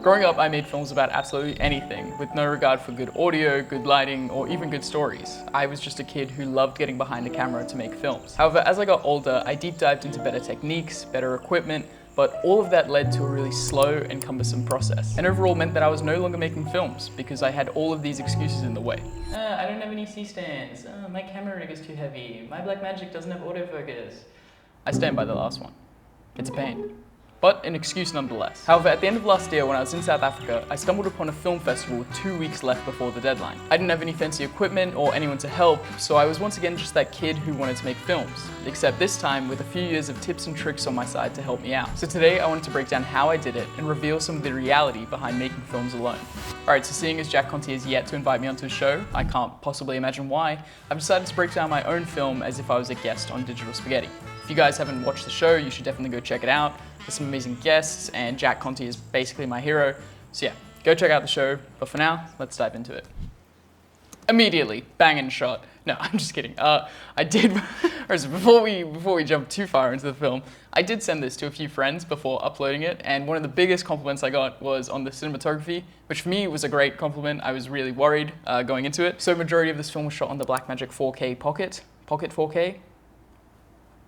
Growing up, I made films about absolutely anything, with no regard for good audio, good lighting, or even good stories. I was just a kid who loved getting behind a camera to make films. However, as I got older, I deep dived into better techniques, better equipment, but all of that led to a really slow and cumbersome process. And overall meant that I was no longer making films because I had all of these excuses in the way. I don't have any C-stands, my camera rig is too heavy, my Blackmagic doesn't have autofocus. I stand by the last one. It's a pain, but an excuse nonetheless. However, at the end of last year when I was in South Africa, I stumbled upon a film festival 2 weeks left before the deadline. I didn't have any fancy equipment or anyone to help, so I was once again just that kid who wanted to make films, except this time with a few years of tips and tricks on my side to help me out. So today I wanted to break down how I did it and reveal some of the reality behind making films alone. Alright, so seeing as Jack Conti has yet to invite me onto his show, I can't possibly imagine why, I've decided to break down my own film as if I was a guest on Digital Spaghetti. If you guys haven't watched the show, you should definitely go check it out. There's some amazing guests, and Jack Conti is basically my hero. So yeah, go check out the show. But for now, let's dive into it. Immediately, banging shot. No, I'm just kidding. I did, before we jump too far into the film, I did send this to a few friends before uploading it, and one of the biggest compliments I got was on the cinematography, which for me was a great compliment. I was really worried going into it. So majority of this film was shot on the Blackmagic 4K Pocket 4K.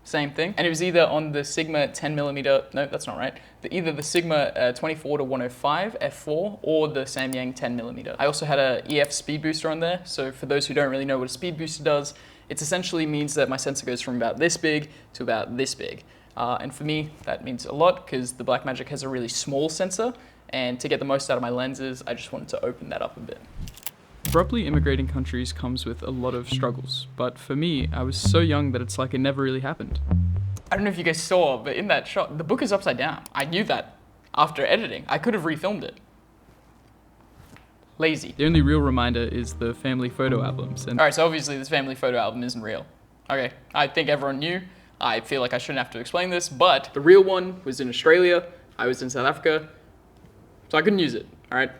Same thing. And it was either on the Sigma 10mm, no, that's not right. Either the Sigma 24-105 f4 or the Samyang 10mm. I also had a EF speed booster on there. So for those who don't really know what a speed booster does, it essentially means that my sensor goes from about this big to about this big. And for me, that means a lot because the Blackmagic has a really small sensor. And to get the most out of my lenses, I just wanted to open that up a bit. Abruptly immigrating countries comes with a lot of struggles, but for me, I was so young that it's like it never really happened. I don't know if you guys saw, but in that shot, the book is upside down. I knew that after editing. I could have refilmed it. Lazy. The only real reminder is the family photo albums. Alright, so obviously this family photo album isn't real. Okay, I think everyone knew. I feel like I shouldn't have to explain this, but the real one was in Australia, I was in South Africa, so I couldn't use it, alright?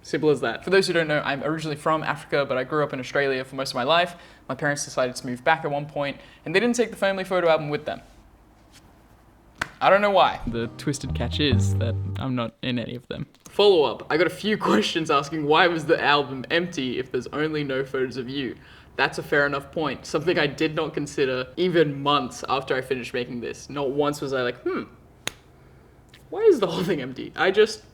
Simple as that. For those who don't know, I'm originally from Africa, but I grew up in Australia for most of my life. My parents decided to move back at one point, and they didn't take the family photo album with them. I don't know why. The twisted catch is that I'm not in any of them. Follow up. I got a few questions asking why was the album empty if there's only no photos of you? That's a fair enough point. Something I did not consider even months after I finished making this. Not once was I like, why is the whole thing empty? I just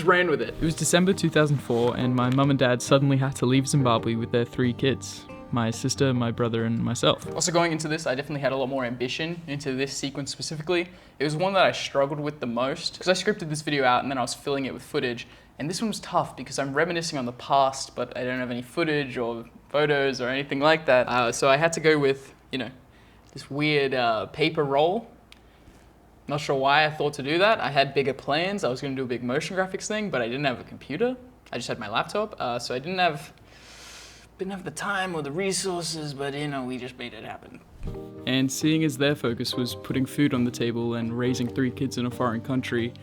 ran with it. It was December 2004 and my mum and dad suddenly had to leave Zimbabwe with their 3 kids. My sister, my brother, and myself. Also going into this, I definitely had a lot more ambition into this sequence specifically. It was one that I struggled with the most because I scripted this video out and then I was filling it with footage. And this one was tough because I'm reminiscing on the past, but I don't have any footage or photos or anything like that. So I had to go with, this weird paper roll. Not sure why I thought to do that. I had bigger plans. I was going to do a big motion graphics thing, but I didn't have a computer. I just had my laptop, so I didn't have the time or the resources, but we just made it happen. And seeing as their focus was putting food on the table and raising 3 kids in a foreign country,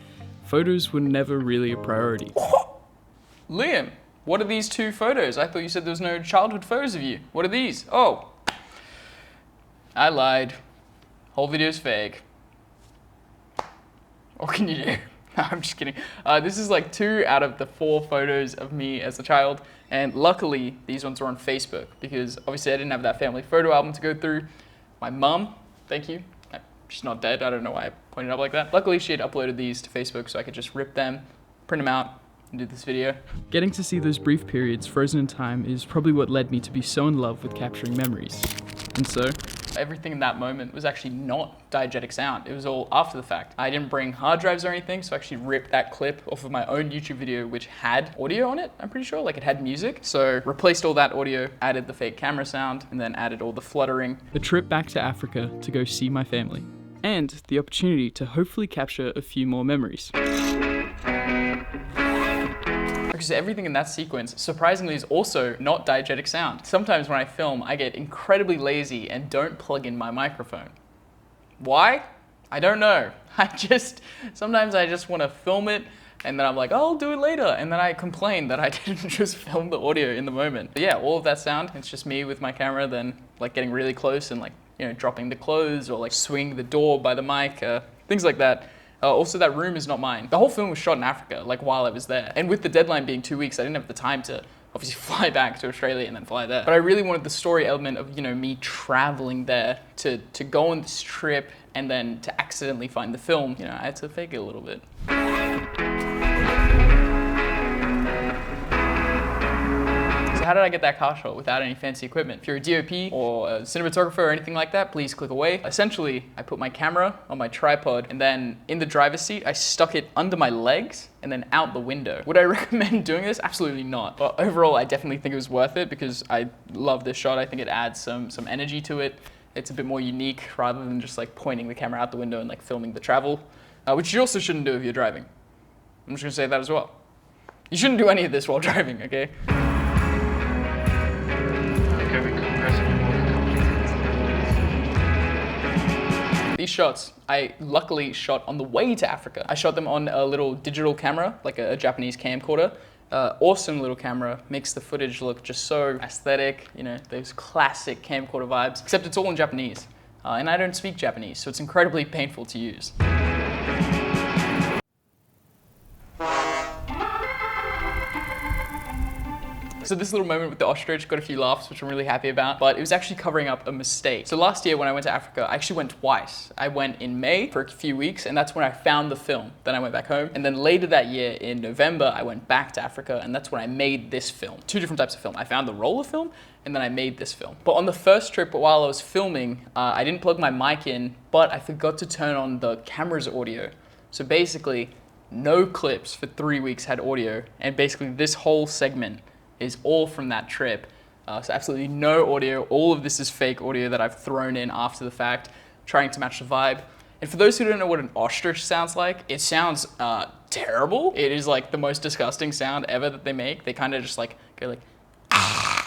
photos were never really a priority. Liam, what are these 2 photos? I thought you said there was no childhood photos of you. What are these? Oh, I lied. Whole video's fake. What can you do? No, I'm just kidding. This is like 2 out of the 4 photos of me as a child. And luckily, these ones are on Facebook because obviously I didn't have that family photo album to go through. My mum, thank you. She's not dead. I don't know why I pointed up like that. Luckily, she had uploaded these to Facebook so I could just rip them, print them out, and do this video. Getting to see those brief periods frozen in time is probably what led me to be so in love with capturing memories. And so, everything in that moment was actually not diegetic sound. It was all after the fact. I didn't bring hard drives or anything, so I actually ripped that clip off of my own YouTube video, which had audio on it, I'm pretty sure, like it had music. So replaced all that audio, added the fake camera sound, and then added all the fluttering. A trip back to Africa to go see my family. And the opportunity to hopefully capture a few more memories. Because everything in that sequence, surprisingly, is also not diegetic sound. Sometimes when I film, I get incredibly lazy and don't plug in my microphone. Why? I don't know. Sometimes I just want to film it and then I'm like, oh, I'll do it later. And then I complain that I didn't just film the audio in the moment. But yeah, all of that sound, it's just me with my camera, then like getting really close and like, dropping the clothes or like swinging the door by the mic, things like that. Also, that room is not mine. The whole film was shot in Africa, like while I was there. And with the deadline being 2 weeks, I didn't have the time to obviously fly back to Australia and then fly there. But I really wanted the story element of, me traveling there to go on this trip and then to accidentally find the film. I had to fake it a little bit. How did I get that car shot without any fancy equipment? If you're a DOP or a cinematographer or anything like that, please click away. Essentially, I put my camera on my tripod and then in the driver's seat, I stuck it under my legs and then out the window. Would I recommend doing this? Absolutely not. But overall, I definitely think it was worth it because I love this shot. I think it adds some energy to it. It's a bit more unique rather than just like pointing the camera out the window and like filming the travel, which you also shouldn't do if you're driving. I'm just gonna say that as well. You shouldn't do any of this while driving, okay? These shots, I luckily shot on the way to Africa. I shot them on a little digital camera, like a Japanese camcorder. Awesome little camera, makes the footage look just so aesthetic, those classic camcorder vibes, except it's all in Japanese. And I don't speak Japanese, so it's incredibly painful to use. So this little moment with the ostrich got a few laughs, which I'm really happy about, but it was actually covering up a mistake. So last year when I went to Africa, I actually went twice. I went in May for a few weeks, and that's when I found the film. Then I went back home, and then later that year in November, I went back to Africa, and that's when I made this film. Two different types of film. I found the roll of film, and then I made this film. But on the first trip while I was filming, I didn't plug my mic in, but I forgot to turn on the camera's audio. So basically, no clips for 3 weeks had audio, and basically this whole segment is all from that trip. So absolutely no audio. All of this is fake audio that I've thrown in after the fact, trying to match the vibe. And for those who don't know what an ostrich sounds like, it sounds terrible. It is like the most disgusting sound ever that they make. They kind of just like go like, ah.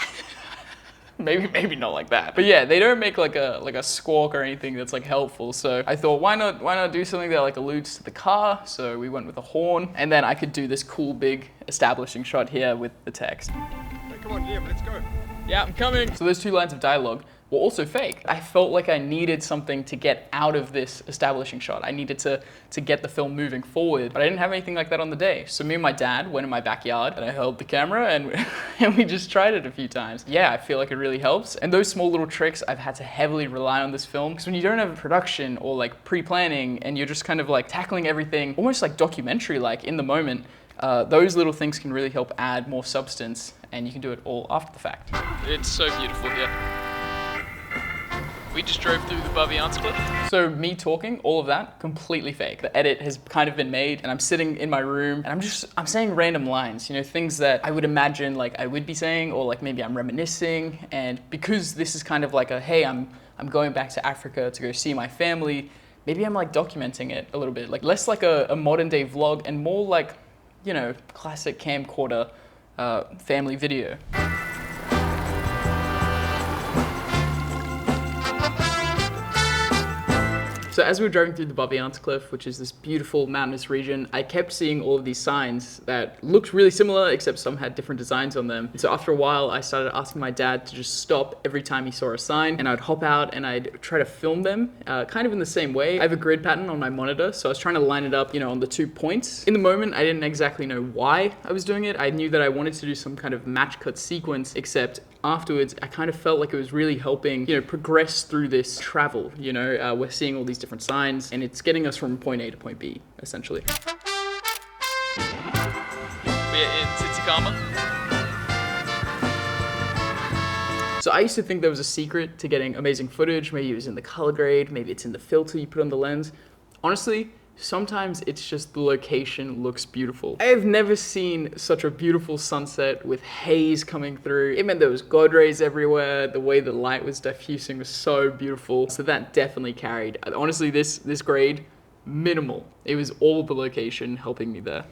maybe not like that. But yeah, they don't make like a squawk or anything that's like helpful. So I thought, why not do something that like alludes to the car? So we went with a horn, and then I could do this cool big establishing shot here with the text. Hey, come on, Liam, let's go. Yeah, I'm coming. So those 2 lines of dialogue were also fake. I felt like I needed something to get out of this establishing shot. I needed to get the film moving forward, but I didn't have anything like that on the day. So me and my dad went in my backyard and I held the camera and we just tried it a few times. Yeah, I feel like it really helps. And those small little tricks, I've had to heavily rely on this film because when you don't have a production or like pre-planning and you're just kind of like tackling everything almost like documentary-like in the moment, those little things can really help add more substance, and you can do it all after the fact. It's so beautiful here. We just drove through the Baviance Cliff. So me talking, all of that, completely fake. The edit has kind of been made and I'm sitting in my room and I'm saying random lines, things that I would imagine like I would be saying, or like maybe I'm reminiscing. And because this is kind of like a, hey, I'm going back to Africa to go see my family, maybe I'm like documenting it a little bit, like less like a modern day vlog and more like, classic camcorder family video. So as we were driving through the Baviance Cliff, which is this beautiful mountainous region, I kept seeing all of these signs that looked really similar, except some had different designs on them. And so after a while, I started asking my dad to just stop every time he saw a sign, and I'd hop out and I'd try to film them, kind of in the same way. I have a grid pattern on my monitor, so I was trying to line it up, on the 2 points. In the moment, I didn't exactly know why I was doing it. I knew that I wanted to do some kind of match cut sequence, except afterwards, I kind of felt like it was really helping, progress through this travel. We're seeing all these different signs, and it's getting us from point A to point B, essentially. We're in Tsitsikamma. So I used to think there was a secret to getting amazing footage. Maybe it was in the color grade, maybe it's in the filter you put on the lens. Honestly, sometimes it's just the location looks beautiful. I have never seen such a beautiful sunset with haze coming through. It meant there was God rays everywhere. The way the light was diffusing was so beautiful. So that definitely carried. Honestly, this grade, minimal. It was all the location helping me there.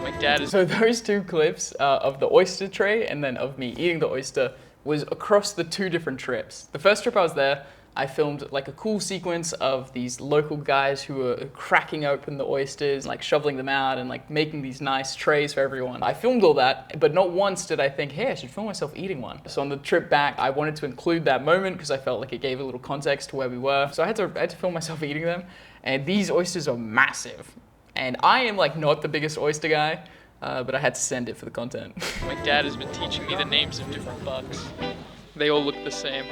My dad is... So those 2 clips of the oyster tray and then of me eating the oyster was across the 2 different trips. The first trip I was there, I filmed like a cool sequence of these local guys who were cracking open the oysters, like shoveling them out and like making these nice trays for everyone. I filmed all that, but not once did I think, hey, I should film myself eating one. So on the trip back, I wanted to include that moment because I felt like it gave a little context to where we were. So I had to film myself eating them, and these oysters are massive. And I am like not the biggest oyster guy, but I had to send it for the content. My dad has been teaching me the names of different bugs. They all look the same.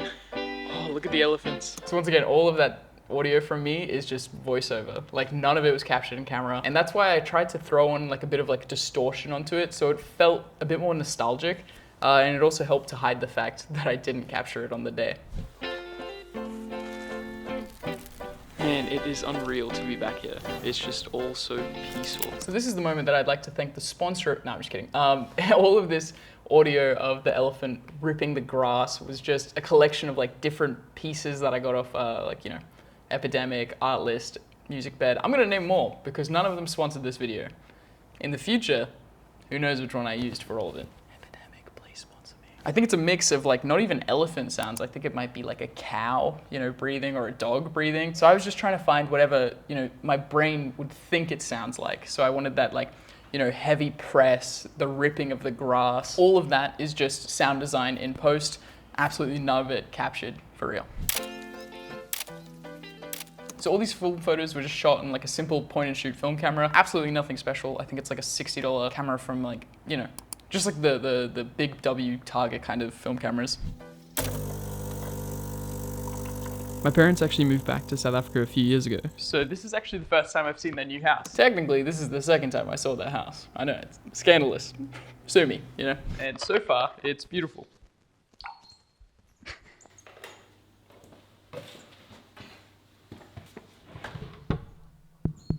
Oh, look at the elephants. So once again, all of that audio from me is just voiceover. Like none of it was captured in camera. And that's why I tried to throw on like a bit of like distortion onto it, so it felt a bit more nostalgic. And it also helped to hide the fact that I didn't capture it on the day. Man, it is unreal to be back here. It's just all so peaceful. So this is the moment that I'd like to thank the sponsor. No, I'm just kidding. All of this audio of the elephant ripping the grass was just a collection of like different pieces that I got off like, you know, Epidemic, Artlist, Music Bed. I'm gonna name more because none of them sponsored this video. In the future, who knows which one I used for all of it. I think it's a mix of like not even elephant sounds. I think it might be like a cow, you know, breathing, or a dog breathing. So I was just trying to find whatever, you know, my brain would think it sounds like. So I wanted that like, you know, heavy press, the ripping of the grass. All of that is just sound design in post. Absolutely none of it captured for real. So all these film photos were just shot on like a simple point and shoot film camera. Absolutely nothing special. I think it's like a $60 camera from like, you know, just like the big W Target kind of film cameras. My parents actually moved back to South Africa a few years ago. So this is actually the first time I've seen their new house. Technically, this is the second time I saw their house. I know, it's scandalous. Sue me, you know? And so far, it's beautiful.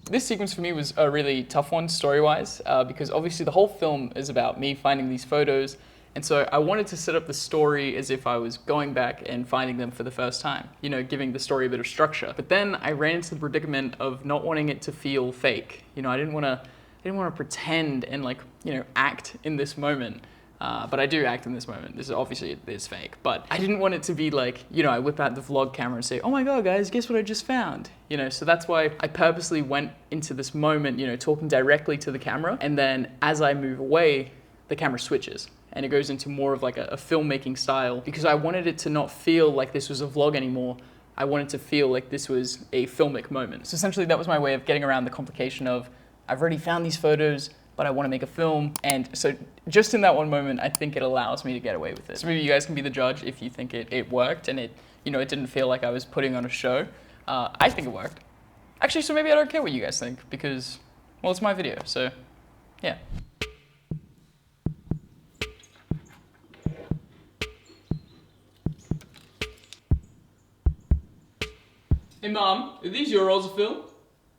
This sequence for me was a really tough one story-wise, because obviously the whole film is about me finding these photos, and so I wanted to set up the story as if I was going back and finding them for the first time, you know, giving the story a bit of structure. But then I ran into the predicament of not wanting it to feel fake. You know, I didn't want to pretend and like, you know, act in this moment. But I do act in this moment. This is obviously it is fake, but I didn't want it to be like, you know, I whip out the vlog camera and say, oh my God, guys, guess what I just found? You know, so that's why I purposely went into this moment, you know, talking directly to the camera. And then as I move away, the camera switches and it goes into more of like a filmmaking style, because I wanted it to not feel like this was a vlog anymore. I wanted to feel like this was a filmic moment. So essentially that was my way of getting around the complication of, I've already found these photos, but I want to make a film. And so just in that one moment, I think it allows me to get away with it. So maybe you guys can be the judge if you think it worked and it, you know, it didn't feel like I was putting on a show. I think it worked. Actually, so maybe I don't care what you guys think because, well, it's my video, so yeah. Hey Mom, are these your rolls of film?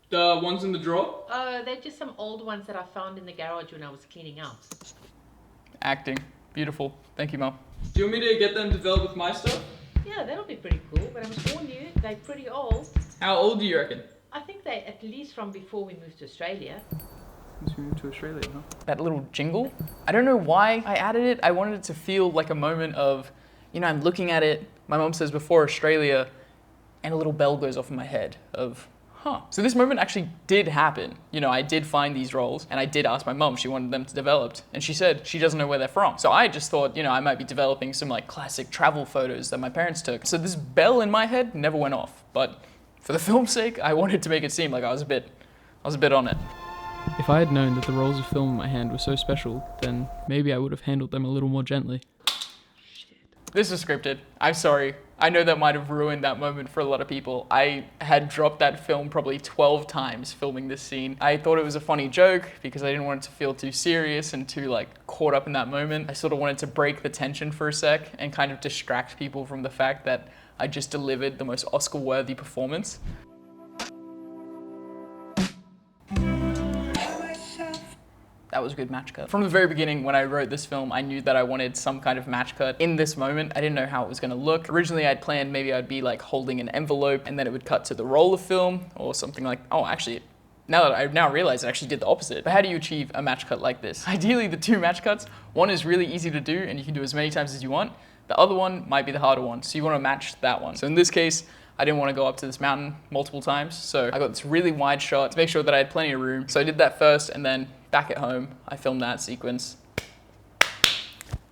The ones in the drawer? They're just some old ones that I found in the garage when I was cleaning out. Acting. Beautiful. Thank you, Mom. Do you want me to get them developed with my stuff? Yeah, that'll be pretty cool, but I'm warning you, they're pretty old. How old do you reckon? I think they're at least from before we moved to Australia. Since we moved to Australia, huh? That little jingle, I don't know why I added it. I wanted it to feel like a moment of, you know, I'm looking at it, my mom says before Australia, and a little bell goes off in my head of, huh. So this moment actually did happen. You know, I did find these rolls and I did ask my mom, she wanted them developed, and she said she doesn't know where they're from. So I just thought, you know, I might be developing some like classic travel photos that my parents took. So this bell in my head never went off, but for the film's sake, I wanted to make it seem like I was a bit on it. If I had known that the rolls of film in my hand were so special, then maybe I would have handled them a little more gently. Shit. This is scripted. I'm sorry. I know that might have ruined that moment for a lot of people. I had dropped that film probably 12 times filming this scene. I thought it was a funny joke because I didn't want it to feel too serious and too like caught up in that moment. I sort of wanted to break the tension for a sec and kind of distract people from the fact that I just delivered the most Oscar-worthy performance. That was a good match cut. From the very beginning, when I wrote this film, I knew that I wanted some kind of match cut in this moment. I didn't know how it was gonna look. Originally, I'd planned maybe I'd be like holding an envelope and then it would cut to the roll of film or something like, oh, actually, now that I now realize it actually did the opposite. But how do you achieve a match cut like this? Ideally, the two match cuts, one is really easy to do and you can do as many times as you want, The other one might be the harder one, so you want to match that one. So in this case, I didn't want to go up to this mountain multiple times, so I got this really wide shot to make sure that I had plenty of room. So I did that first, and then back at home, I filmed that sequence.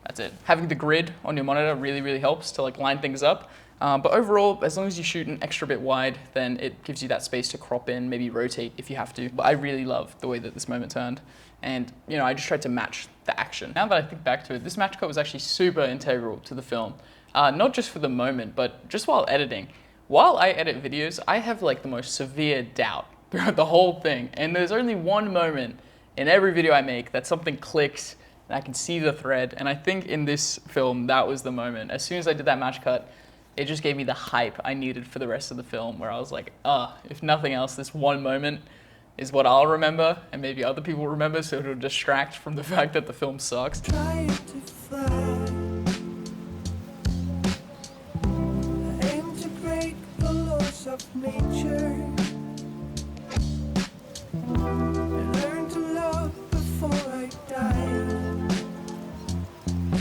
That's it. Having the grid on your monitor really, really helps to like line things up. But overall, as long as you shoot an extra bit wide, then it gives you that space to crop in, maybe rotate if you have to. But I really love the way that this moment turned. And, you know, I just tried to match the action. Now that I think back to it, this match cut was actually super integral to the film. Not just for the moment, but just while editing. While I edit videos, I have like the most severe doubt throughout the whole thing. And there's only one moment in every video I make that something clicks and I can see the thread. And I think in this film, that was the moment. As soon as I did that match cut, it just gave me the hype I needed for the rest of the film, where I was like, if nothing else, this one moment is what I'll remember, and maybe other people will remember, so it'll distract from the fact that the film sucks. Trying to fly. I aim to break the laws of nature. I learned to love before I died.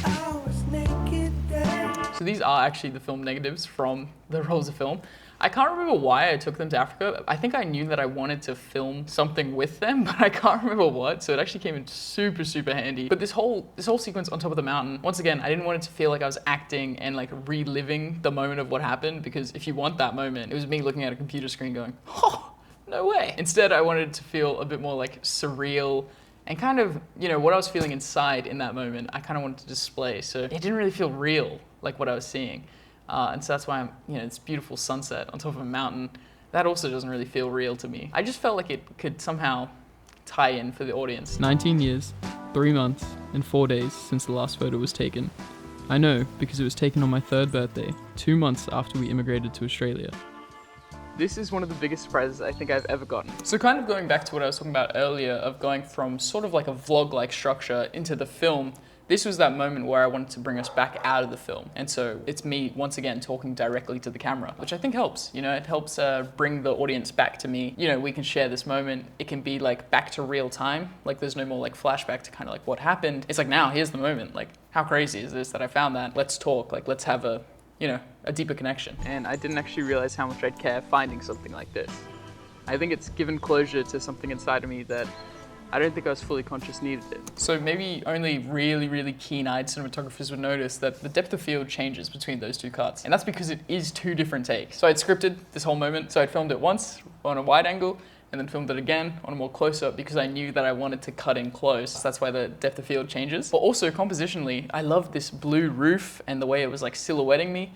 I was naked then. So these are actually the film negatives from the rolls of film. I can't remember why I took them to Africa. I think I knew that I wanted to film something with them, but I can't remember what, so it actually came in super, super handy. But this whole sequence on top of the mountain, once again, I didn't want it to feel like I was acting and like reliving the moment of what happened, because if you want that moment, it was me looking at a computer screen going, oh, no way. Instead, I wanted it to feel a bit more like surreal and kind of, you know, what I was feeling inside in that moment, I kind of wanted to display. So it didn't really feel real, like what I was seeing. And so that's why I'm, you know, this beautiful sunset on top of a mountain, that also doesn't really feel real to me. I just felt like it could somehow tie in for the audience. 19 years, 3 months, and 4 days since the last photo was taken. I know because it was taken on my 3rd birthday, 2 months after we immigrated to Australia. This is one of the biggest surprises I think I've ever gotten. So kind of going back to what I was talking about earlier of going from sort of like a vlog-like structure into the film, this was that moment where I wanted to bring us back out of the film. And so it's me, once again, talking directly to the camera, which I think helps. You know, it helps bring the audience back to me. You know, we can share this moment. It can be like back to real time. Like there's no more like flashback to kind of like what happened. It's like, now, here's the moment. Like, how crazy is this that I found that? Let's talk, like let's have a, you know, a deeper connection. And I didn't actually realize how much I'd care finding something like this. I think it's given closure to something inside of me that I don't think I was fully conscious needed it. So maybe only really, really keen-eyed cinematographers would notice that the depth of field changes between those two cuts. And that's because it is 2 different takes. So I'd scripted this whole moment, so I'd filmed it once on a wide angle, and then filmed it again on a more close-up because I knew that I wanted to cut in close. That's why the depth of field changes. But also compositionally, I love this blue roof and the way it was like silhouetting me.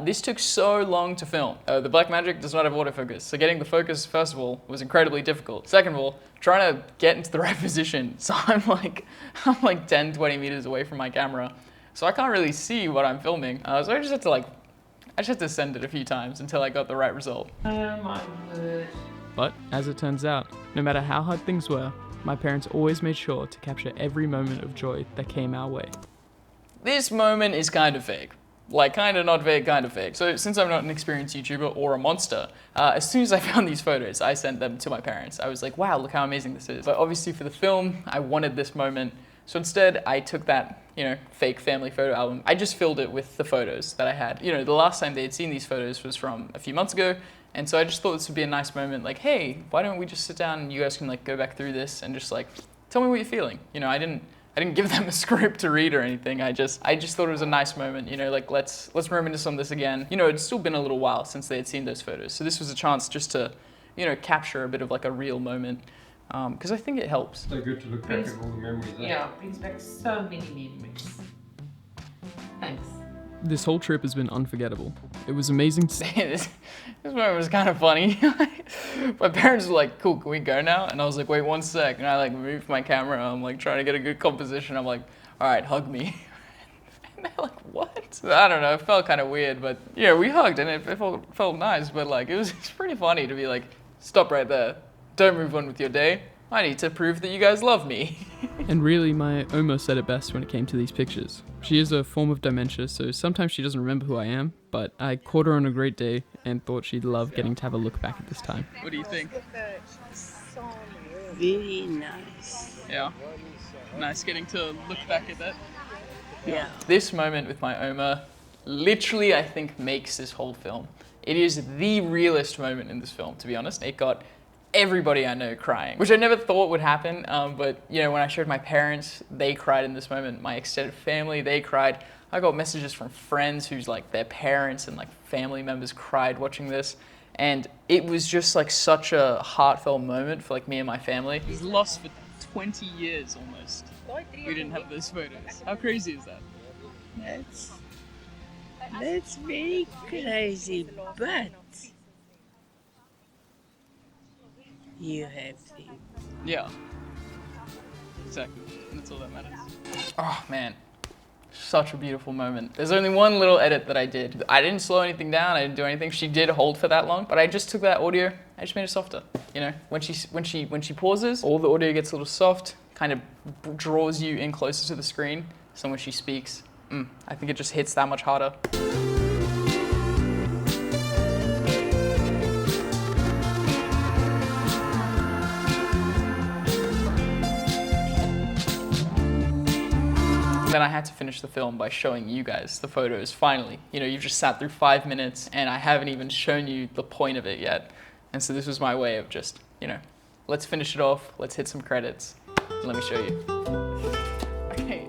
This took so long to film. The Blackmagic does not have autofocus, so getting the focus, first of all, was incredibly difficult. Second of all, trying to get into the right position. So I'm like 10, 20 meters away from my camera, so I can't really see what I'm filming. So I just had to send it a few times until I got the right result. Oh my word. But, as it turns out, no matter how hard things were, my parents always made sure to capture every moment of joy that came our way. This moment is kind of fake. Like, kind of not fake, kind of fake. So since I'm not an experienced YouTuber or a monster, as soon as I found these photos, I sent them to my parents. I was like, wow, look how amazing this is. But obviously for the film, I wanted this moment. So instead, I took that, you know, fake family photo album. I just filled it with the photos that I had. You know, the last time they had seen these photos was from a few months ago. And so I just thought this would be a nice moment, like, hey, why don't we just sit down and you guys can like go back through this and just like, tell me what you're feeling. You know, I didn't give them a script to read or anything. I just thought it was a nice moment, you know, like let's reminisce on this again. You know, it's still been a little while since they had seen those photos. So this was a chance just to, you know, capture a bit of like a real moment. Because I think it helps. So good to look back at all the memories. Yeah, brings back so many memories. Thanks. This whole trip has been unforgettable. It was amazing to see. this moment was kind of funny. My parents were like, cool, can we go now? And I was like, wait 1 sec. And I like moved my camera. I'm like trying to get a good composition. I'm like, all right, hug me. And they're like, what? I don't know, it felt kind of weird, but yeah, we hugged and it felt nice, but like, it's pretty funny to be like, stop right there. Don't move on with your day. I need to prove that you guys love me. And really, my Oma said it best when it came to these pictures. She has a form of dementia, so sometimes she doesn't remember who I am, but I caught her on a great day and thought she'd love getting to have a look back at this time. What do you think? Very nice. Yeah. Nice getting to look back at that. Yeah. This moment with my Oma, literally, I think, makes this whole film. It is the realest moment in this film, to be honest. It got everybody I know crying, which I never thought would happen. But you know, when I showed my parents, they cried in this moment. My extended family, they cried. I got messages from friends who's like their parents and like family members cried watching this. And it was just like such a heartfelt moment for like me and my family. He's lost for 20 years almost. We didn't have those photos. How crazy is that? That's very crazy, but you have them. Yeah. Exactly. That's all that matters. Oh man. Such a beautiful moment. There's only one little edit that I did. I didn't slow anything down, I didn't do anything. She did hold for that long, but I just took that audio, I just made it softer. You know, when she pauses, all the audio gets a little soft, kind of draws you in closer to the screen. So when she speaks, I think it just hits that much harder. Then I had to finish the film by showing you guys the photos, finally. You know, you've just sat through 5 minutes and I haven't even shown you the point of it yet. And so this was my way of just, you know, let's finish it off, let's hit some credits, and let me show you. Okay,